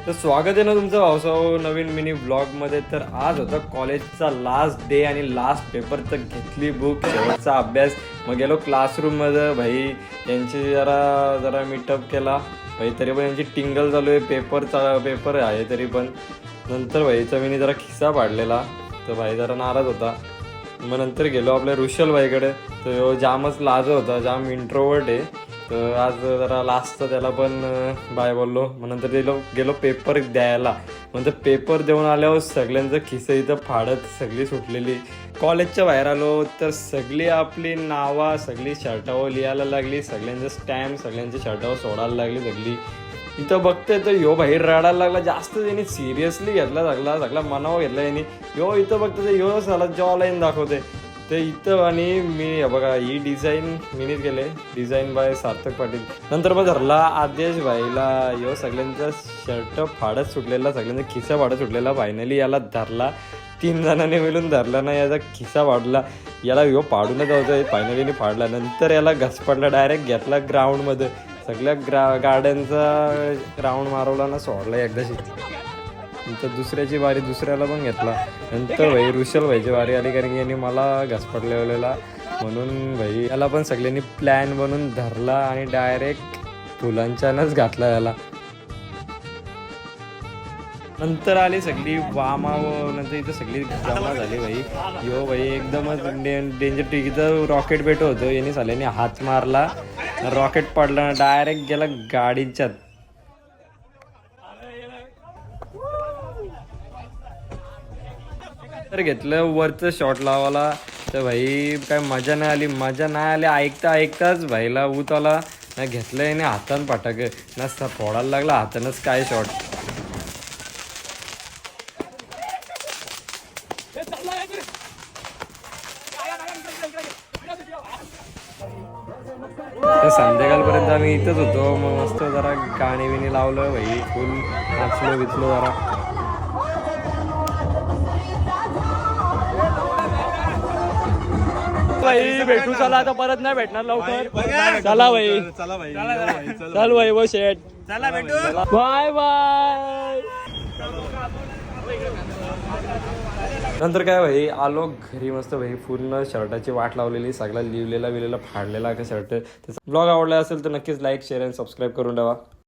तर स्वागत आहे ना तुमचं भाऊसाव नवीन मिनी ब्लॉगमध्ये. तर आज होता कॉलेजचा लास्ट डे आणि लास्ट पेपर. तर घेतली बुक, शेवटचा अभ्यास, मग गेलो क्लासरूममध्ये. भाई यांची जरा जरा मीटअप केला भाई. तरी पण यांची टिंगल चालू आहे, पेपर आहे तरी पण. नंतर भाईचा मी जरा खिस्सा पाडलेला तर भाई जरा नाराज होता. मग नंतर गेलो आपल्या ऋषल भाईकडे. तर जामच लाज होता, जाम इंट्रोवर्ट आहे. तर आज जरा लास्टचं त्याला पण बाय बोललो. मग नंतर गेलो पेपर द्यायला. नंतर पेपर देऊन आल्यावर सगळ्यांचं खिस्सं इथं फाडत सगळी सुटलेली. कॉलेजच्या बाहेर आलो तर सगळी आपली नावा सगळी शर्टावर लिहायला लागली, सगळ्यांचं स्टॅम्प सगळ्यांच्या शर्टावर सोडायला लागली सगळी. इथं बघते तर ह्यो बाहेर रडायला लागला. जास्त त्यांनी सिरियसली घेतला, सगळा मनावर घेतला यांनी. इथं बघते तर ह्यो साला जॉ लाईन दाखवते ते इथं. आणि मी बघा ही डिझाईन मीनीच केले, डिझाईन बाय सार्थक पाटील. नंतर मग धरला आदेश भाईला. ह्यो सगळ्यांचा शर्ट फाडत सुटलेला, सगळ्यांचा खिस्सा फाडत सुटलेला. फायनली याला धरला, 3 जणांनी मिळून धरला ना, याचा खिस्सा वाढला. याला ह्यो पाडूनच जायचं, फायनली फाडला. नंतर याला घसपडला, डायरेक्ट घेतला ग्राउंडमध्ये. सगळ्या गाड्यांचा राऊंड मारवला ना, सोडला एकदाशी. नंतर दुसऱ्याची बारी, दुसऱ्याला पण घेतला. नंतर भाई ऋषल भाईची बारी आली, कारण की यांनी मला घसपडलेला म्हणून भाई याला पण सगळ्यांनी प्लॅन बनवून धरला आणि डायरेक्ट फुलांच्यानंच घातला याला. नंतर आली सगळी वामाव. नंतर इथं सगळी जमा झाली भाई. भाई एकदमच डेंजर टिकीचं रॉकेट भेटत होतं. यांनी साल्याने हात मारला, रॉकेट पडला, डायरेक्ट गेला गाडीच्यात. तर घेतलं वरचं शॉट लावायला. तर भाई काय मजा नाही आली. ऐकताच भाईला ऊत आला ना. घेतलं याने हातानं पाटाक ना, फोडायला लागला हातानंच काय शॉट. तर संध्याकाळपर्यंत आम्ही इथंच होतो. मग मस्त जरा गाणी बिणी लावलं भाई, फुल नाचलो बिचलो जरा. भाई भेटू चला, आता परत नाही भेटणार लवकर. चला भाई, चल भाई वो शेट, चला भेटू, बाय बाय. नंतर काय भाई आलो घरी. मस्त भाई पूर्ण शर्टाची वाट लावलेली, सगळा लिवलेला फाडलेला का शर्ट. ब्लॉग आवडला असेल तर नक्कीच लाईक, शेअर आणि सबस्क्राईब करून ठेवा.